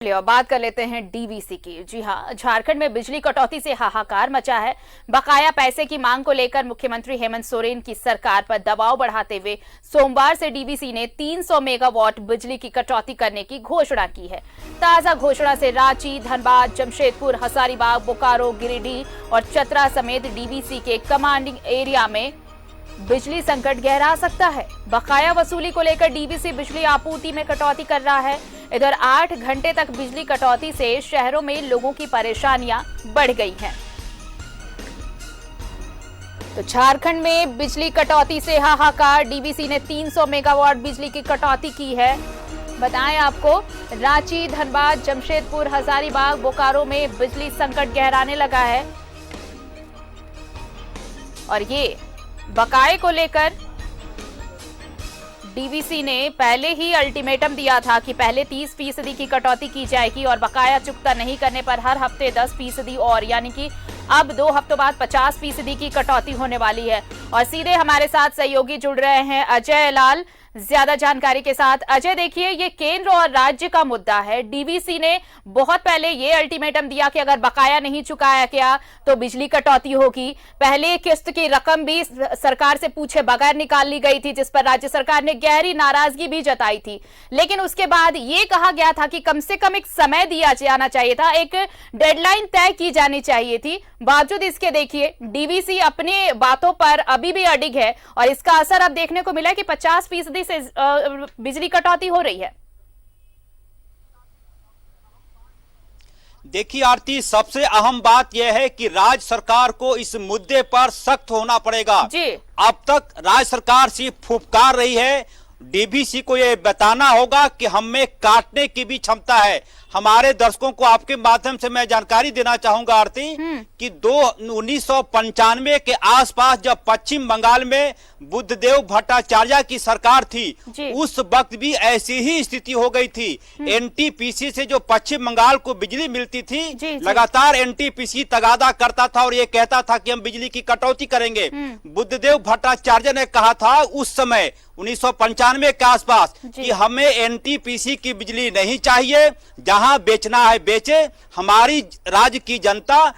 और बात कर लेते हैं डीवीसी की। जी हां, झारखंड में बिजली कटौती से हाहाकार मचा है। बकाया पैसे की मांग को लेकर मुख्यमंत्री हेमंत सोरेन की सरकार पर दबाव बढ़ाते हुए सोमवार से डीवीसी ने 300 मेगावाट बिजली की कटौती करने की घोषणा की है। ताजा घोषणा से रांची, धनबाद, जमशेदपुर, हजारीबाग, बोकारो, गिरिडीह और चतरा समेत डीवीसी के कमांडिंग एरिया में बिजली संकट गहरा सकता है। बकाया वसूली को लेकर डीवीसी बिजली आपूर्ति में कटौती कर रहा है। इधर 8 घंटे तक बिजली कटौती से शहरों में लोगों की परेशानियां बढ़ गई हैं। तो झारखंड में बिजली कटौती से हाहाकार। डीवीसी ने 300 मेगावाट बिजली की कटौती की है। बताएं आपको, रांची, धनबाद, जमशेदपुर, हजारीबाग, बोकारो में बिजली संकट गहराने लगा है और ये बकाये को लेकर डीवीसी ने पहले ही अल्टीमेटम दिया था कि पहले 30% की कटौती की जाएगी और बकाया चुकता नहीं करने पर हर हफ्ते 10% और, यानी कि अब 2 हफ्तों बाद 50% की कटौती होने वाली है। और सीधे हमारे साथ सहयोगी जुड़ रहे हैं अजय लाल ज्यादा जानकारी के साथ। अजय, देखिए, ये केंद्र और राज्य का मुद्दा है। डीवीसी ने बहुत पहले ये अल्टीमेटम दिया कि अगर बकाया नहीं चुकाया गया तो बिजली कटौती होगी। पहले किस्त की रकम भी सरकार से पूछे बगैर निकाल ली गई थी, जिस पर राज्य सरकार ने गहरी नाराजगी भी जताई थी। लेकिन उसके बाद ये कहा गया था कि कम से कम एक समय दिया जाना चाहिए था, एक डेडलाइन तय की जानी चाहिए थी। बावजूद इसके देखिए, डीवीसी अपनी बातों पर अभी भी अडिग है और इसका असर अब देखने को मिला कि 50% से बिजली कटौती हो रही है। देखिए आरती, सबसे अहम बात यह है कि राज्य सरकार को इस मुद्दे पर सख्त होना पड़ेगा जी। अब तक राज्य सरकार सिर्फ फुफकार रही है। डीवीसी को यह बताना होगा कि हम में काटने की भी क्षमता है। हमारे दर्शकों को आपके माध्यम से मैं जानकारी देना चाहूंगा आरती कि 1995 के आसपास जब पश्चिम बंगाल में बुद्धदेव भट्टाचार्य की सरकार थी, उस वक्त भी ऐसी ही स्थिति हो गई थी। एनटीपीसी से जो पश्चिम बंगाल को बिजली मिलती थी, लगातार एनटीपीसी तगादा करता था और ये कहता था कि हम बिजली की कटौती करेंगे। बुद्धदेव भट्टाचार्य ने कहा था उस समय 1995 के आसपास कि हमें एनटीपीसी की बिजली नहीं चाहिए, जहां बेचना है बेचे, हमारी राज्य की जनता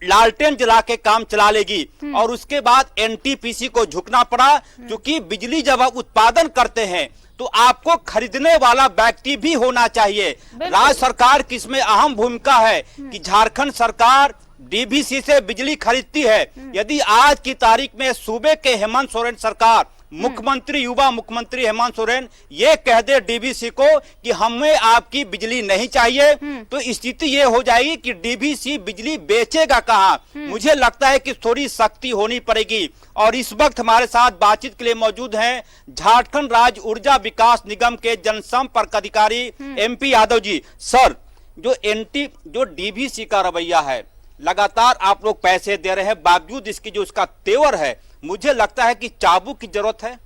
लालटेन जला के काम चला लेगी। और उसके बाद एनटीपीसी को झुकना पड़ा, क्योंकि बिजली जब आप उत्पादन करते हैं तो आपको खरीदने वाला व्यक्ति भी होना चाहिए। राज्य सरकार की इसमें अहम भूमिका है कि झारखंड सरकार डीवीसी से बिजली खरीदती है। यदि आज की तारीख में सूबे के हेमंत सोरेन सरकार, मुख्यमंत्री, युवा मुख्यमंत्री हेमंत सोरेन ये कह दे डीवीसी को कि हमें आपकी बिजली नहीं चाहिए, तो स्थिति ये हो जाएगी कि डीवीसी बिजली बेचेगा कहां। मुझे लगता है कि थोड़ी सख्ती होनी पड़ेगी। और इस वक्त हमारे साथ बातचीत के लिए मौजूद हैं झारखंड राज्य ऊर्जा विकास निगम के जनसंपर्क अधिकारी MP यादव जी। सर, जो डीवीसी का रवैया है, लगातार आप लोग पैसे दे रहे हैं, बावजूद इसकी जो उसका तेवर है, मुझे लगता है कि चाबुक की जरूरत है।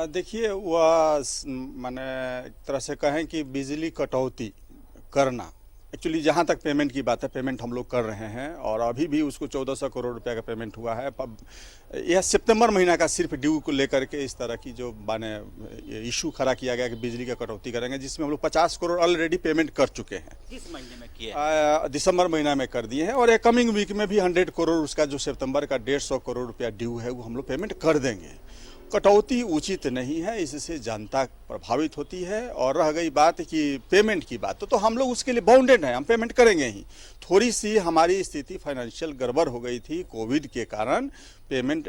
देखिए, वह माने एक तरह से कहें कि बिजली कटौती करना, एक्चुअली जहाँ तक पेमेंट की बात है, पेमेंट हम लोग कर रहे हैं और अभी भी उसको 1400 करोड़ रुपए का पेमेंट हुआ है। यह सितंबर महीना का सिर्फ ड्यू को लेकर के इस तरह की जो माने इशू खड़ा किया गया कि बिजली का कटौती करेंगे, जिसमें हम लोग 50 करोड़ ऑलरेडी पेमेंट कर चुके हैं। किस महीने में किए? दिसंबर महीना में कर दिए हैं और एक कमिंग वीक में भी 100 करोड़, उसका जो सितंबर का 150 करोड़ रुपया ड्यू है वो हम लोग पेमेंट कर देंगे। कटौती उचित नहीं है, इससे जनता प्रभावित होती है। और रह गई बात कि पेमेंट की बात, तो हम लोग उसके लिए बाउंडेड हैं, हम पेमेंट करेंगे ही। थोड़ी सी हमारी स्थिति फाइनेंशियल गड़बड़ हो गई थी कोविड के कारण, पेमेंट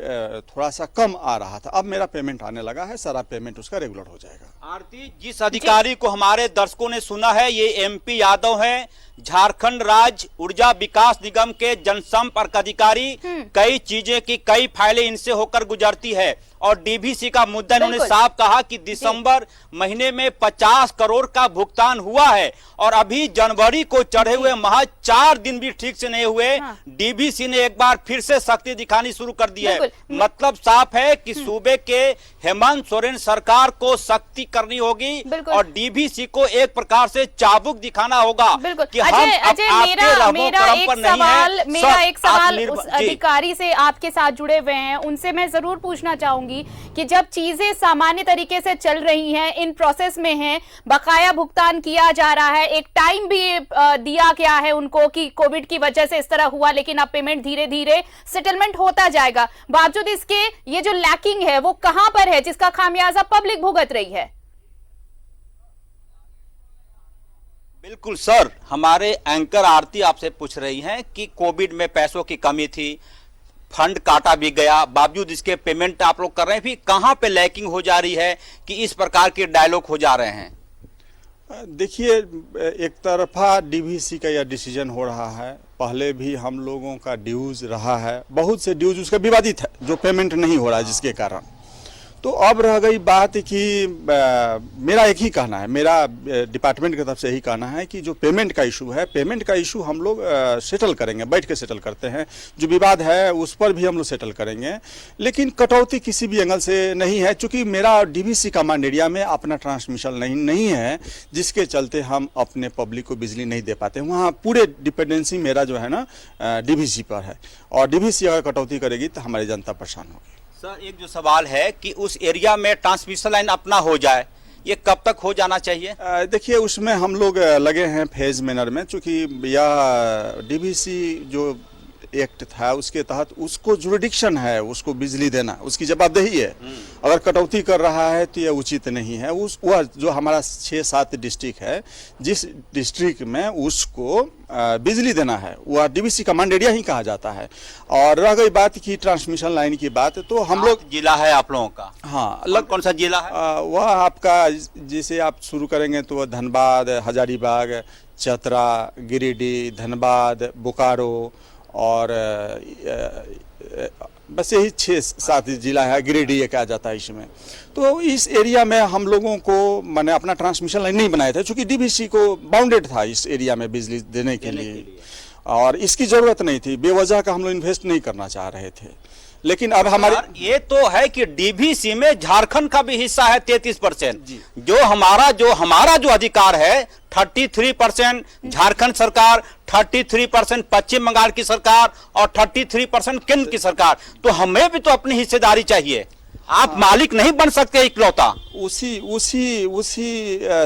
थोड़ा सा कम आ रहा था। अब मेरा पेमेंट आने लगा है, सारा पेमेंट उसका रेगुलर हो जाएगा। आरती, जिस अधिकारी को हमारे दर्शकों ने सुना है, ये MP यादव हैं, झारखंड राज्य ऊर्जा विकास निगम के जनसंपर्क अधिकारी। कई चीजें की कई फाइलें इनसे होकर गुजरती है और डीवीसी का मुद्दा इन्होंने साफ कहा कि दिसंबर महीने में 50 करोड़ का भुगतान हुआ है और अभी जनवरी को चढ़े हुए महज 4 दिन भी ठीक से नहीं हुए। डीवीसी ने एक बार फिर से सख्ती दिखानी शुरू कर कर दी है। मतलब साफ है कि सूबे के हेमंत सोरेन सरकार को सख्ती करनी होगी और डीवीसी को एक प्रकार से चाबुक दिखाना होगा कि हम मेरा एक सवाल उस अधिकारी से आपके साथ जुड़े हुए हैं, उनसे मैं जरूर पूछना चाहूंगी कि जब चीजें सामान्य तरीके से चल रही हैं, इन प्रोसेस में हैं, बकाया भुगतान किया जा रहा है, एक टाइम भी दिया गया है उनको कि कोविड की वजह से इस तरह हुआ, लेकिन अब पेमेंट धीरे धीरे सेटलमेंट होता जाएगा, बावजूद इसके ये जो लैकिंग है वो कहां पर है जिसका खामियाजा पब्लिक भुगत रही है? बिल्कुल सर, हमारे एंकर आरती आपसे पूछ रही हैं कि कोविड में पैसों की कमी थी, फंड काटा भी गया, बावजूद इसके पेमेंट आप लोग कर रहे हैं, फिर कहां पे लैकिंग हो जा रही है कि इस प्रकार के डायलॉग हो जा रहे हैं? देखिए, एक तरफा डीवीसी का यह डिसीजन हो रहा है। पहले भी हम लोगों का ड्यूज रहा है, बहुत से ड्यूज उसका विवादित है जो पेमेंट नहीं हो रहा है, जिसके कारण तो अब रह गई बात कि मेरा एक ही कहना है, मेरा डिपार्टमेंट की तरफ से यही कहना है कि जो पेमेंट का इशू है, पेमेंट का इशू हम लोग सेटल करेंगे, बैठ के सेटल करते हैं। जो विवाद है उस पर भी हम लोग सेटल करेंगे, लेकिन कटौती किसी भी एंगल से नहीं है, चूंकि मेरा डीवीसी कमांड एरिया में अपना ट्रांसमिशन नहीं है, जिसके चलते हम अपने पब्लिक को बिजली नहीं दे पाते। वहाँ पूरे डिपेंडेंसी मेरा जो है ना डीवीसी पर है, और डीवीसी अगर कटौती करेगी तो हमारी जनता परेशान होगी। सर, एक जो सवाल है कि उस एरिया में ट्रांसमिशन लाइन अपना हो जाए, ये कब तक हो जाना चाहिए? देखिए, उसमें हम लोग लगे हैं फेज मैनर में, चूंकि यह डीवीसी जो एक्ट था उसके तहत उसको जुरिडिक्शन है, उसको बिजली देना उसकी जवाबदेही है। अगर कटौती कर रहा है तो यह उचित नहीं है। वह जो हमारा 6-7 डिस्ट्रिक्ट है, जिस डिस्ट्रिक्ट में उसको बिजली देना है वह डीवीसी कमांड एरिया ही कहा जाता है। और रह गई बात की ट्रांसमिशन लाइन की बात, तो हम लोग जिला है आप लोगों का? हाँ, अलग कौन सा जिला है? वह आपका जैसे आप शुरू करेंगे तो धनबाद, हजारीबाग, चतरा, गिरिडीह, धनबाद, बोकारो और बस यही 6-7 जिला है, गिरिडीह कहा जाता है इसमें। तो इस एरिया में हम लोगों को मैंने अपना ट्रांसमिशन लाइन नहीं बनाया था, क्योंकि डीवीसी को बाउंडेड था इस एरिया में बिजली देने के लिए, और इसकी जरूरत नहीं थी। बेवजह का हम लोग इन्वेस्ट नहीं करना चाह रहे थे, लेकिन अब हमारे ये तो है कि डीवीसी में झारखंड का भी हिस्सा है 33%, जो हमारा जो अधिकार है 33% झारखंड सरकार, 33% पश्चिम बंगाल की सरकार और 33% केंद्र की सरकार। तो हमें भी तो अपनी हिस्सेदारी चाहिए, आप मालिक नहीं बन सकते इकलौता। उसी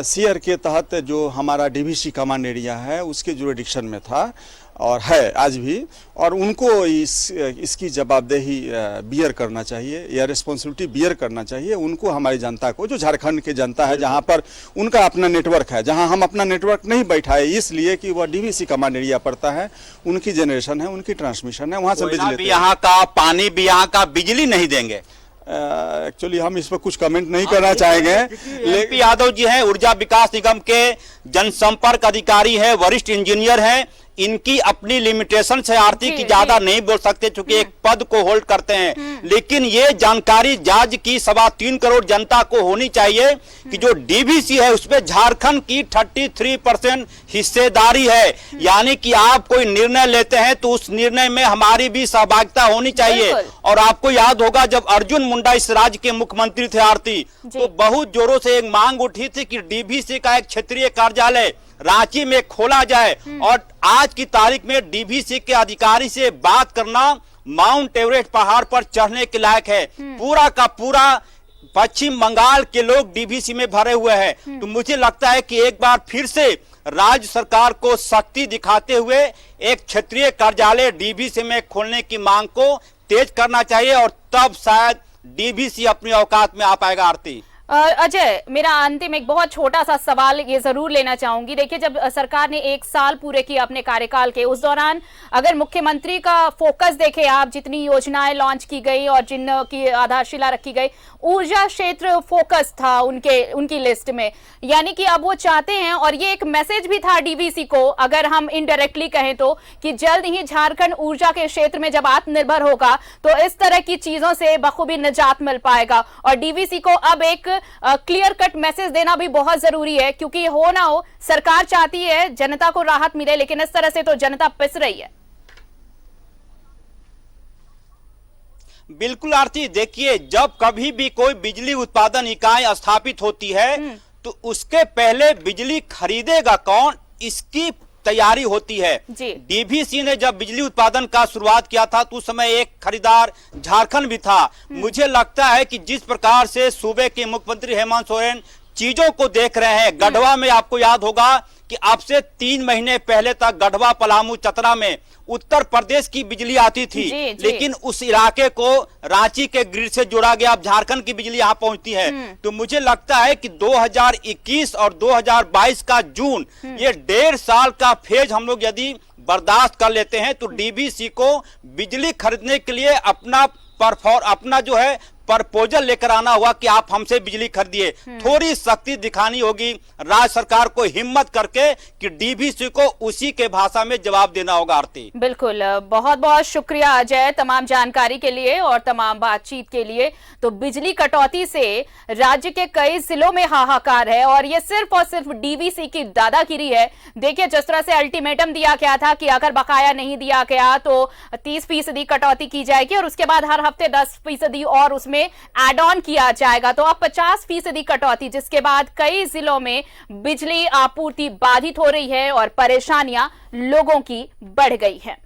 शेयर के तहत जो हमारा डीवीसी कमांड एरिया है उसके जुरिडिक्शन में था और है आज भी, और उनको इसकी जवाबदेही बियर करना चाहिए या रिस्पॉन्सिबिलिटी बियर करना चाहिए उनको, हमारी जनता को, जो झारखंड की जनता है, जहां पर उनका अपना नेटवर्क है, जहां हम अपना नेटवर्क नहीं बैठाए इसलिए कि वह डीवीसी कमांड एरिया पड़ता है, उनकी जनरेशन है, उनकी ट्रांसमिशन है, वहां से बिजली भी यहाँ का, पानी भी यहाँ का, बिजली नहीं देंगे। एक्चुअली हम इस पर कुछ कमेंट नहीं करना चाहेंगे। एमपी यादव जी हैं, ऊर्जा विकास निगम के जनसंपर्क अधिकारी हैं, वरिष्ठ इंजीनियर हैं, इनकी अपनी लिमिटेशन से आरती की ज्यादा नहीं बोल सकते क्योंकि एक पद को होल्ड करते हैं, लेकिन ये जानकारी जज की 3.25 करोड़ जनता को होनी चाहिए कि जो डीवीसी है उसमें झारखंड की 33% हिस्सेदारी है। यानी कि आप कोई निर्णय लेते हैं तो उस निर्णय में हमारी भी सहभागिता होनी चाहिए। और आपको याद होगा जब अर्जुन मुंडा इस राज्य के मुख्यमंत्री थे आरती, तो बहुत जोरों से एक मांग उठी थी कि डीवीसी का एक क्षेत्रीय कार्यालय रांची में खोला जाए, और आज की तारीख में डीवीसी के अधिकारी से बात करना माउंट एवरेस्ट पहाड़ पर चढ़ने के लायक है। पूरा का पूरा पश्चिम बंगाल के लोग डीवीसी में भरे हुए हैं। तो मुझे लगता है कि एक बार फिर से राज्य सरकार को सख्ती दिखाते हुए एक क्षेत्रीय कार्यालय डीवीसी में खोलने की मांग को तेज करना चाहिए, और तब शायद डीवीसी अपनी औकात में आ पाएगा। आरती, अजय, मेरा अंतिम एक बहुत छोटा सा सवाल ये जरूर लेना चाहूंगी। देखिए, जब सरकार ने 1 साल पूरे किए अपने कार्यकाल के, उस दौरान अगर मुख्यमंत्री का फोकस देखें आप, जितनी योजनाएं लॉन्च की गई और जिन की आधारशिला रखी गई, ऊर्जा क्षेत्र फोकस था उनकी लिस्ट में। यानी कि अब वो चाहते हैं, और ये एक मैसेज भी था डीवीसी को, अगर हम इनडायरेक्टली कहें तो, कि जल्द ही झारखंड ऊर्जा के क्षेत्र में जब आत्मनिर्भर होगा तो इस तरह की चीजों से बखूबी निजात मिल पाएगा। और डीवीसी को अब एक क्लियर कट मैसेज देना भी बहुत जरूरी है, क्योंकि हो ना हो सरकार चाहती है जनता को राहत मिले, लेकिन इस तरह से तो जनता पिस रही है। बिल्कुल आरती, देखिए जब कभी भी कोई बिजली उत्पादन इकाई स्थापित होती है तो उसके पहले बिजली खरीदेगा कौन, इसकी तैयारी होती है। डीवीसी ने जब बिजली उत्पादन का शुरुआत किया था तो उस समय एक खरीदार झारखंड भी था। मुझे लगता है कि जिस प्रकार से सूबे के मुख्यमंत्री हेमंत सोरेन चीजों को देख रहे हैं, गढ़वा में आपको याद होगा कि अब से 3 महीने पहले तक गढ़वा, पलामू, चतरा में उत्तर प्रदेश की बिजली आती थी। लेकिन उस इलाके को रांची के ग्रिड से जोड़ा गया, अब झारखंड की बिजली यहाँ पहुंचती है। तो मुझे लगता है कि 2021 और 2022 का जून, ये 1.5 साल का फेज हम लोग यदि बर्दाश्त कर लेते हैं तो डीवीसी को बिजली खरीदने के लिए अपना जो है प्रपोजल लेकर आना होगा कि आप हमसे बिजली खरीदिए। थोड़ी सख्ती दिखानी होगी राज्य सरकार को, हिम्मत करके कि डीवीसी को उसी के भाषा में जवाब देना होगा। आरती, बिल्कुल, बहुत बहुत शुक्रिया अजय तमाम जानकारी के लिए और तमाम बातचीत के लिए। तो बिजली कटौती से राज्य के कई जिलों में हाहाकार है और ये सिर्फ और सिर्फ डीवीसी की दादागिरी है। देखिए जिस तरह से अल्टीमेटम दिया गया था कि अगर बकाया नहीं दिया गया तो 30% कटौती की जाएगी और उसके बाद हर हफ्ते 10% और उसमें एड ऑन किया जाएगा। तो अब 50% कटौती, जिसके बाद कई जिलों में बिजली आपूर्ति बाधित हो रही है और परेशानियां लोगों की बढ़ गई है।